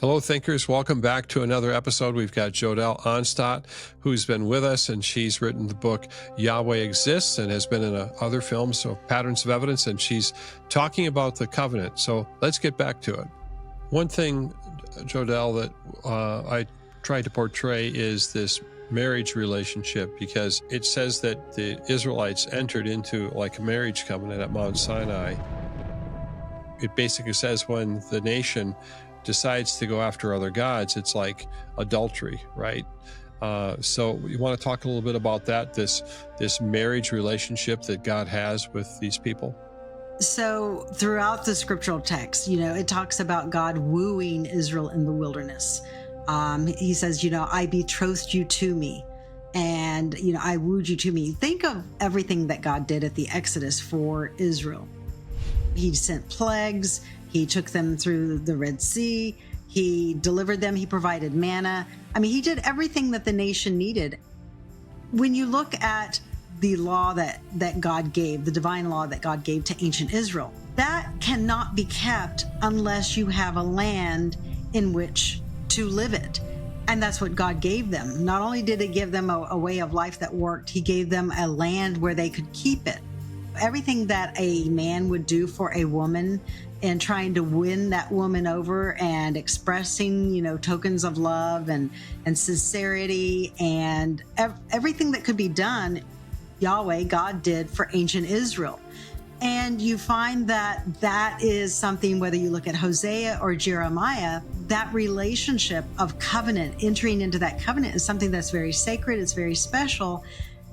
Hello, thinkers. Welcome back to another episode. We've got Jodell Onstott, who's been with us, and she's written the book YHWH Exists and has been in other films, so Patterns of Evidence, and she's talking about the covenant. So let's get back to it. One thing, Jodell, that I tried to portray is this marriage relationship, because it says that the Israelites entered into like a marriage covenant at Mount Sinai. It basically says when the nation decides to go after other gods, it's like adultery, right? So you want to talk a little bit about that, this marriage relationship that God has with these people? So throughout the scriptural text, it talks about God wooing Israel in the wilderness. He says, I betrothed you to me, and, I wooed you to me. Think of everything that God did at the Exodus for Israel. He sent plagues. He took them through the Red Sea. He delivered them. He provided manna. He did everything that the nation needed. When you look at the law that God gave, the divine law that God gave to ancient Israel, that cannot be kept unless you have a land in which to live it. And that's what God gave them. Not only did he give them a way of life that worked, he gave them a land where they could keep it. Everything that a man would do for a woman and trying to win that woman over and expressing, tokens of love and sincerity and everything that could be done, Yahweh, God, did for ancient Israel. And you find that is something, whether you look at Hosea or Jeremiah, that relationship of covenant, entering into that covenant, is something that's very sacred, it's very special,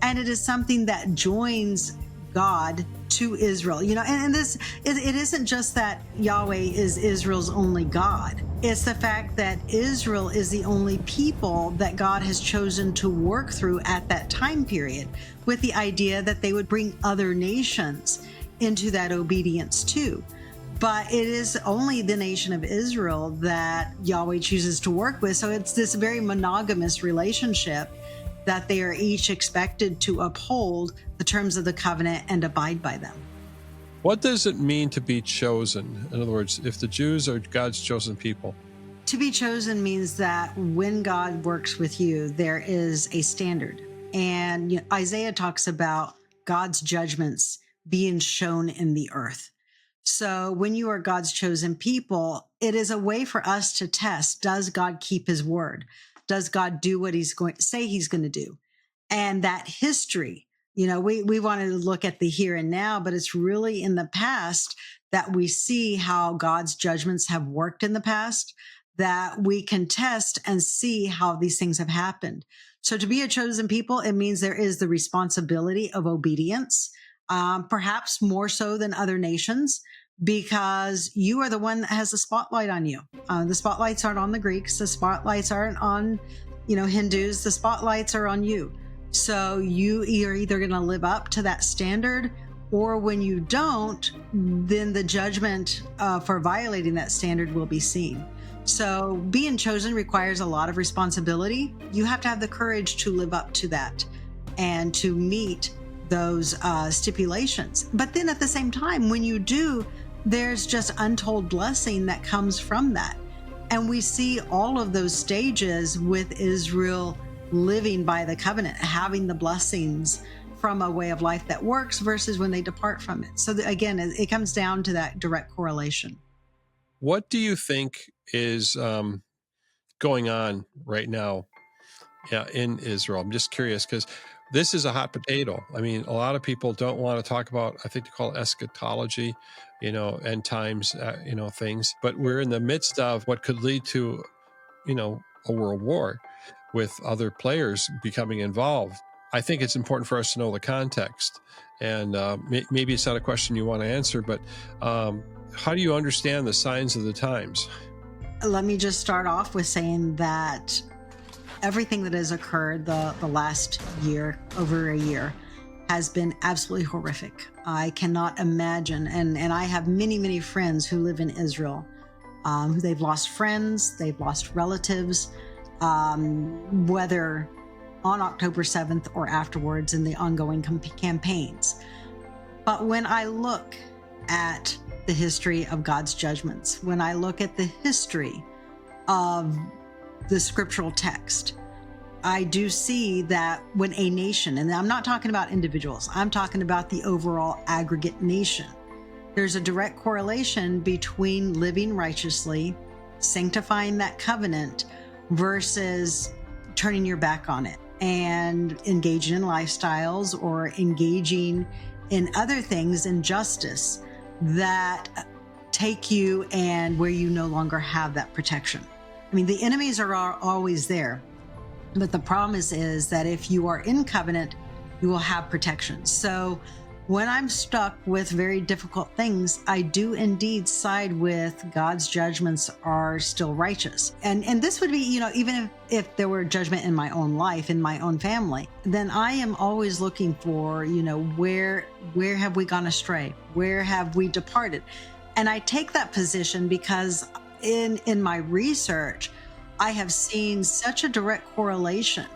and it is something that joins God to Israel, and this, it isn't just that Yahweh is Israel's only God. It's the fact that Israel is the only people that God has chosen to work through at that time period, with the idea that they would bring other nations into that obedience too. But it is only the nation of Israel that Yahweh chooses to work with. So it's this very monogamous relationship that they are each expected to uphold the terms of the covenant and abide by them. What does it mean to be chosen? In other words, if the Jews are God's chosen people? To be chosen means that when God works with you, there is a standard. And Isaiah talks about God's judgments being shown in the earth. So when you are God's chosen people, it is a way for us to test, does God keep his word? Does God do what he's going to say he's going to do? And that history, we want to look at the here and now, but it's really in the past that we see how God's judgments have worked in the past, that we can test and see how these things have happened. So to be a chosen people, it means there is the responsibility of obedience, perhaps more so than other nations, because you are the one that has the spotlight on you. The spotlights aren't on the Greeks. The spotlights aren't on, Hindus. The spotlights are on you. So you are either going to live up to that standard, or when you don't, then the judgment for violating that standard will be seen. So being chosen requires a lot of responsibility. You have to have the courage to live up to that and to meet those stipulations. But then at the same time, when you do, there's just untold blessing that comes from that. And we see all of those stages with Israel living by the covenant, having the blessings from a way of life that works versus when they depart from it. So again, it comes down to that direct correlation. What do you think is going on right now in Israel? I'm just curious, because this is a hot potato. A lot of people don't want to talk about, I think they call it eschatology, end times, things. But we're in the midst of what could lead to, a world war with other players becoming involved. I think it's important for us to know the context. And maybe it's not a question you want to answer, but how do you understand the signs of the times? Let me just start off with saying that everything that has occurred the last year, over a year, has been absolutely horrific. I cannot imagine, and I have many, many friends who live in Israel. They've lost friends, they've lost relatives, whether on October 7th or afterwards in the ongoing campaigns. But when I look at the history of God's judgments, when I look at the history of the scriptural text, I do see that when a nation, and I'm not talking about individuals, I'm talking about the overall aggregate nation, there's a direct correlation between living righteously, sanctifying that covenant, versus turning your back on it and engaging in lifestyles or engaging in other things, injustice, that take you and where you no longer have that protection. I mean, the enemies are always there, but the promise is that if you are in covenant, you will have protection. So when I'm stuck with very difficult things, I do indeed side with God's judgments are still righteous. And this would be, even if there were judgment in my own life, in my own family, then I am always looking for, where have we gone astray? Where have we departed? And I take that position because in my research, I have seen such a direct correlation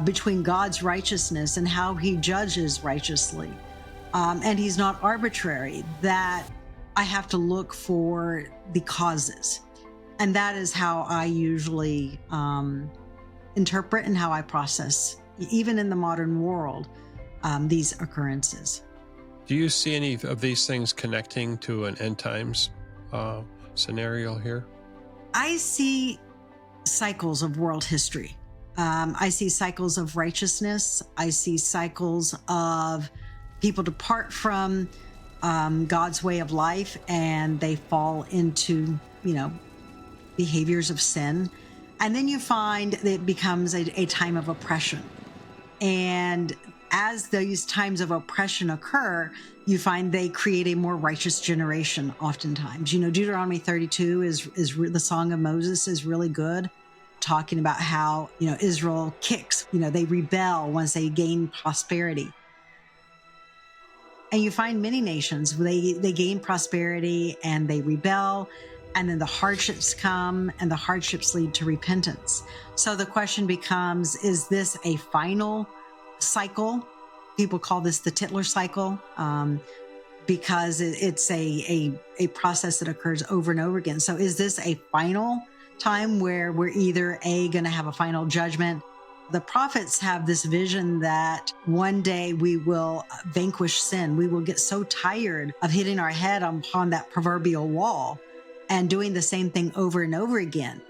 between God's righteousness and how he judges righteously. And he's not arbitrary, that I have to look for the causes. And that is how I usually interpret and how I process, even in the modern world, these occurrences. Do you see any of these things connecting to an end times scenario here? I see cycles of world history. I see cycles of righteousness. I see cycles of people depart from God's way of life and they fall into, behaviors of sin. And then you find that it becomes a time of oppression. And as these times of oppression occur, you find they create a more righteous generation oftentimes. Deuteronomy 32 is the Song of Moses is really good, talking about how, Israel kicks, they rebel once they gain prosperity. And you find many nations, they gain prosperity and they rebel, and then the hardships come and the hardships lead to repentance. So the question becomes, is this a final cycle? People call this the Titler cycle because it's a process that occurs over and over again. So is this a final time where we're either going to have a final judgment? The prophets have this vision that one day we will vanquish sin. We will get so tired of hitting our head upon that proverbial wall and doing the same thing over and over again,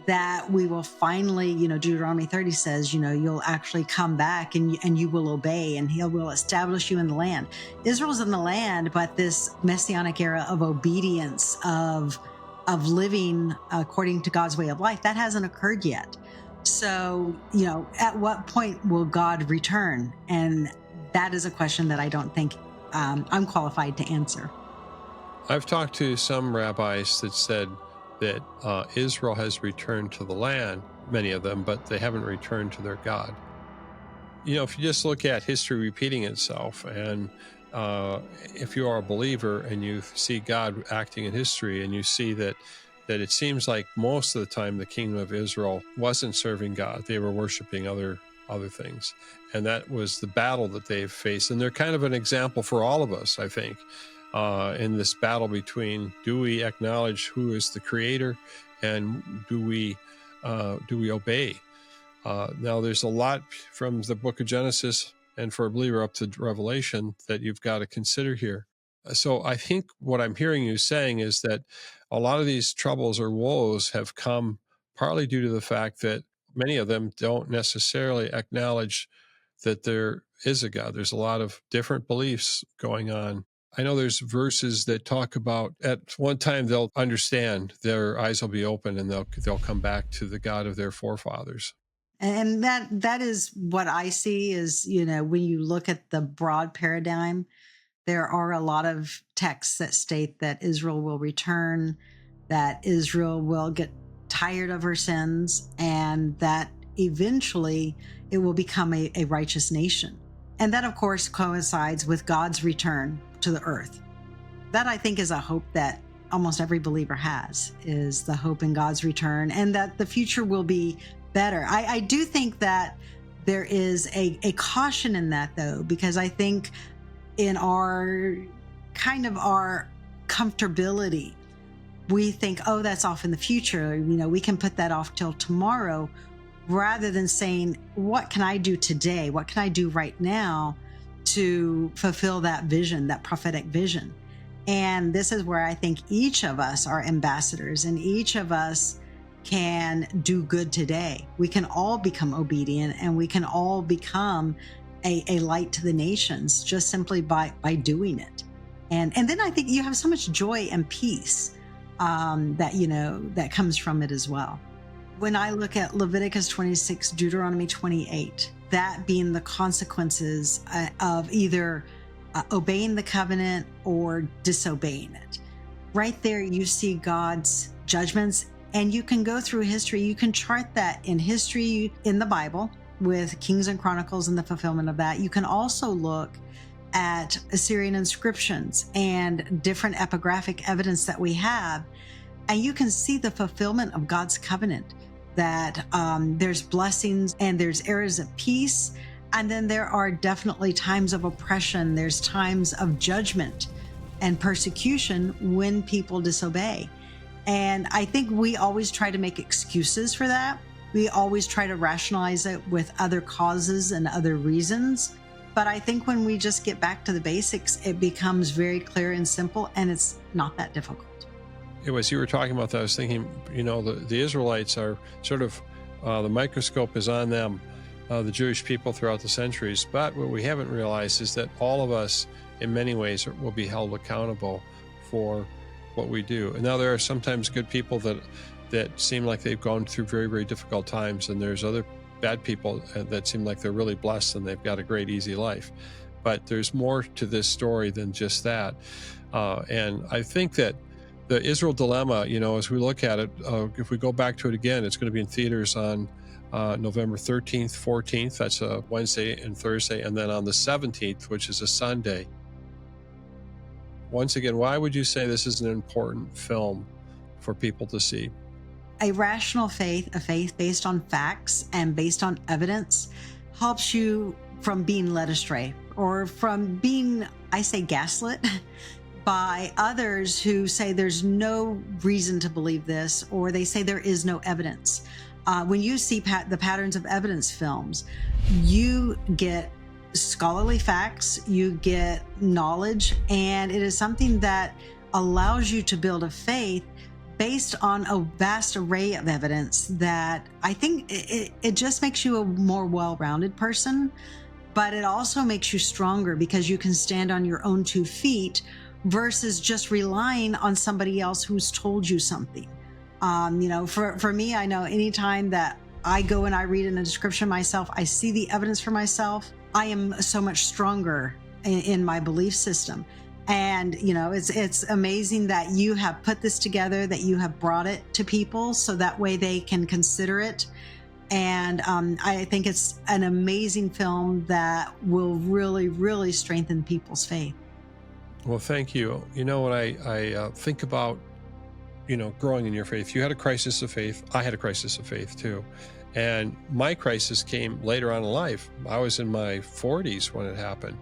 that we will finally, Deuteronomy 30 says, you'll actually come back and you will obey, and he will establish you in the land. Israel's in the land, but this messianic era of obedience, of living according to God's way of life, that hasn't occurred yet. So, at what point will God return? And that is a question that I don't think I'm qualified to answer. I've talked to some rabbis that said that Israel has returned to the land, many of them, but they haven't returned to their God. If you just look at history repeating itself, and if you are a believer and you see God acting in history, and you see that it seems like most of the time the kingdom of Israel wasn't serving God. They were worshiping other things. And that was the battle that they've faced. And they're kind of an example for all of us, I think, in this battle between, do we acknowledge who is the creator, and do we obey? Now, there's a lot from the book of Genesis and for a believer up to Revelation that you've got to consider here. So I think what I'm hearing you saying is that a lot of these troubles or woes have come partly due to the fact that many of them don't necessarily acknowledge that there is a God. There's a lot of different beliefs going on. I know there's verses that talk about at one time they'll understand, their eyes will be open, and they'll come back to the God of their forefathers. And that is what I see is, when you look at the broad paradigm, there are a lot of texts that state that Israel will return, that Israel will get tired of her sins, and that eventually it will become a righteous nation. And that, of course, coincides with God's return to the earth. That, I think, is a hope that almost every believer has, is the hope in God's return, and that the future will be better. I do think that there is a caution in that, though, because I think in our comfortability, we think, oh, that's off in the future. We can put that off till tomorrow, rather than saying, what can I do today? What can I do right now to fulfill that vision, that prophetic vision? And this is where I think each of us are ambassadors, and each of us can do good today. We can all become obedient, and we can all become a light to the nations just simply by doing it. And then I think you have so much joy and peace that comes from it as well. When I look at Leviticus 26, Deuteronomy 28, that being the consequences of either obeying the covenant or disobeying it, right there you see God's judgments. And you can go through history. You can chart that in history in the Bible with Kings and Chronicles and the fulfillment of that. You can also look at Assyrian inscriptions and different epigraphic evidence that we have, and you can see the fulfillment of God's covenant, that there's blessings and there's eras of peace. And then there are definitely times of oppression. There's times of judgment and persecution when people disobey. And I think we always try to make excuses for that. We always try to rationalize it with other causes and other reasons. But I think when we just get back to the basics, it becomes very clear and simple, and it's not that difficult. As you were talking about that, I was thinking, the Israelites are sort of, the microscope is on them, the Jewish people throughout the centuries. But what we haven't realized is that all of us, in many ways, will be held accountable for what we do. And now there are sometimes good people that seem like they've gone through very, very difficult times, and there's other bad people that seem like they're really blessed and they've got a great, easy life. But there's more to this story than just that. And I think that the Israel dilemma, as we look at it, if we go back to it again, it's going to be in theaters on November 13th, 14th. That's a Wednesday and Thursday. And then on the 17th, which is a Sunday. Once again, why would you say this is an important film for people to see? A rational faith, a faith based on facts and based on evidence, helps you from being led astray or from being, I say, gaslit by others who say there's no reason to believe this, or they say there is no evidence. When you see the patterns of evidence films, you get scholarly facts, you get knowledge, and it is something that allows you to build a faith based on a vast array of evidence that I think it just makes you a more well-rounded person, but it also makes you stronger because you can stand on your own 2 feet versus just relying on somebody else who's told you something. For me, I know anytime that I go and I read in a description myself, I see the evidence for myself, I am so much stronger in my belief system. And, it's amazing that you have put this together, that you have brought it to people so that way they can consider it. And I think it's an amazing film that will really, really strengthen people's faith. Well, thank you. When I think about, growing in your faith, you had a crisis of faith. I had a crisis of faith too. And my crisis came later on in life. I was in my 40s when it happened.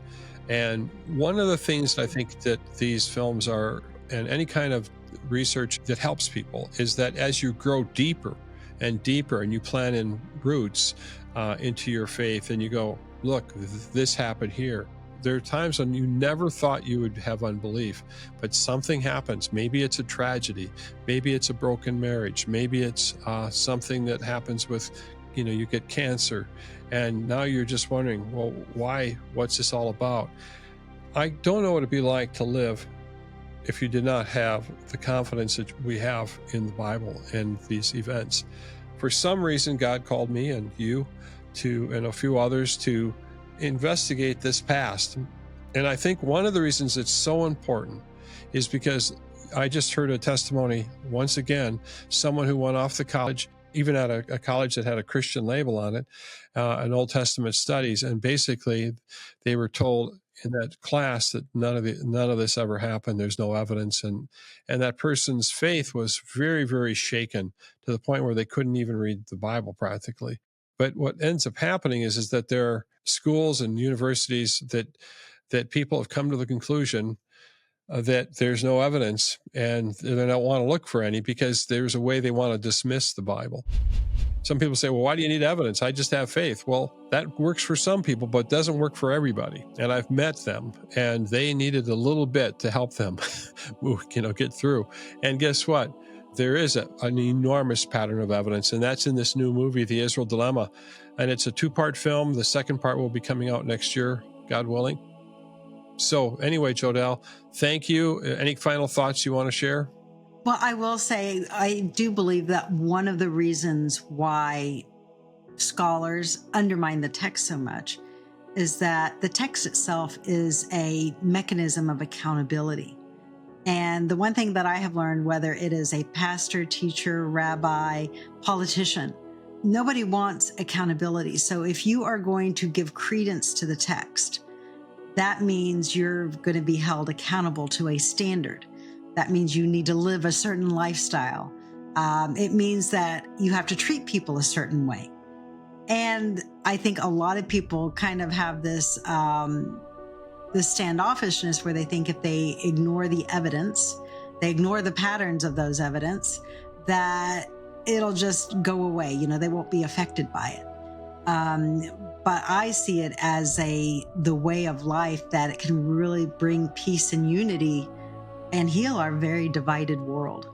And one of the things I think that these films are, and any kind of research that helps people, is that as you grow deeper and deeper and you plant in roots into your faith and you go, look, this happened here. There are times when you never thought you would have unbelief, but something happens. Maybe it's a tragedy. Maybe it's a broken marriage. Maybe it's something that happens with, you get cancer. And now you're just wondering, well, why? What's this all about? I don't know what it'd be like to live if you did not have the confidence that we have in the Bible and these events. For some reason, God called me and you and a few others to investigate this past. And I think one of the reasons it's so important is because I just heard a testimony, once again, someone who went off to college, even at a college that had a Christian label on it, an Old Testament studies, and basically they were told in that class that none of this ever happened. There's no evidence, and that person's faith was very, very shaken to the point where they couldn't even read the Bible practically. But what ends up happening is that there are schools and universities that people have come to the conclusion that there's no evidence and they don't want to look for any because there's a way they want to dismiss the Bible. Some people say, well, why do you need evidence? I just have faith. Well, that works for some people, but doesn't work for everybody. And I've met them, and they needed a little bit to help them, get through. And guess what? There is an enormous pattern of evidence, and that's in this new movie, The Israel Dilemma. And it's a 2-part film. The second part will be coming out next year, God willing. So anyway, Jodell, thank you. Any final thoughts you want to share? Well, I will say, I do believe that one of the reasons why scholars undermine the text so much is that the text itself is a mechanism of accountability. And the one thing that I have learned, whether it is a pastor, teacher, rabbi, politician, nobody wants accountability. So if you are going to give credence to the text, that means you're going to be held accountable to a standard. That means you need to live a certain lifestyle. It means that you have to treat people a certain way. And I think a lot of people kind of have this standoffishness where they think if they ignore the evidence, they ignore the patterns of those evidence, that it'll just go away. They won't be affected by it. But I see it as the way of life that it can really bring peace and unity and heal our very divided world.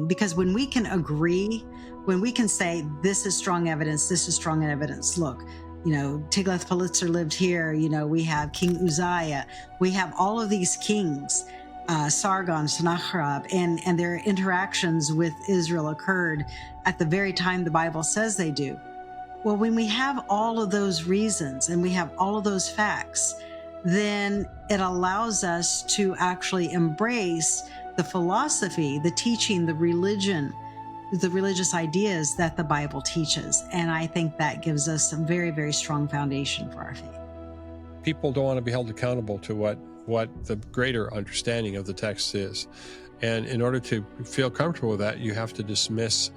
Because when we can agree, when we can say, this is strong evidence, this is strong evidence, look, Tiglath-Pileser lived here, we have King Uzziah, we have all of these kings, Sargon, Sennacherib, and their interactions with Israel occurred at the very time the Bible says they do. Well, when we have all of those reasons and we have all of those facts, then it allows us to actually embrace the philosophy, the teaching, the religion, the religious ideas that the Bible teaches. And I think that gives us a very, very strong foundation for our faith. People don't want to be held accountable to what the greater understanding of the text is. And in order to feel comfortable with that, you have to dismiss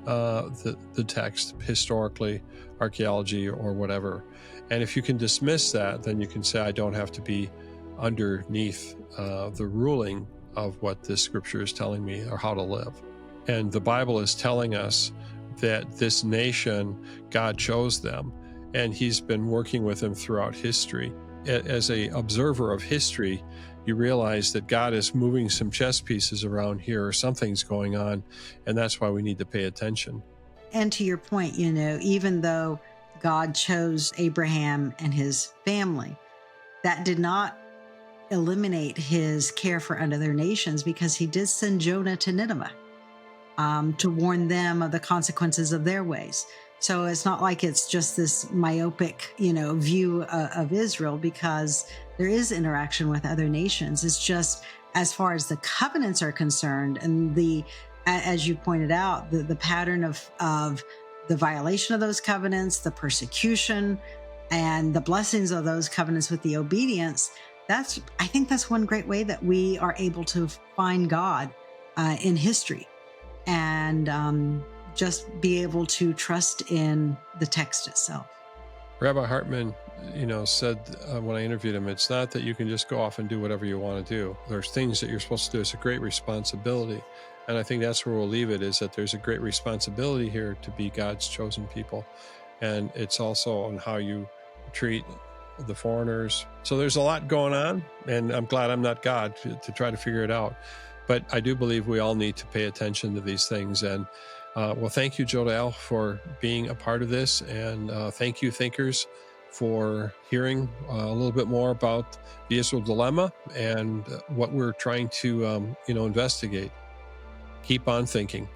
the text historically, archaeology, or whatever. And if you can dismiss that, then you can say, I don't have to be underneath the ruling of what this scripture is telling me or how to live. And the Bible is telling us that this nation, God chose them, and he's been working with them throughout history. As an observer of history, you realize that God is moving some chess pieces around here, or something's going on, and that's why we need to pay attention. And to your point, even though God chose Abraham and his family, that did not eliminate his care for other nations, because he did send Jonah to Nineveh to warn them of the consequences of their ways. So it's not like it's just this myopic, view of Israel, because there is interaction with other nations. It's just as far as the covenants are concerned, and as you pointed out, the pattern of the violation of those covenants, the persecution, and the blessings of those covenants with the obedience. I think that's one great way that we are able to find God in history, and just be able to trust in the text itself. Rabbi Hartman, said when I interviewed him, it's not that you can just go off and do whatever you want to do. There's things that you're supposed to do. It's a great responsibility. And I think that's where we'll leave it, is that there's a great responsibility here to be God's chosen people. And it's also on how you treat the foreigners. So there's a lot going on, and I'm glad I'm not God to try to figure it out. But I do believe we all need to pay attention to these things. And well, thank you, Jodell, for being a part of this. And thank you, thinkers, for hearing a little bit more about the Israel dilemma and what we're trying to, investigate. Keep on thinking.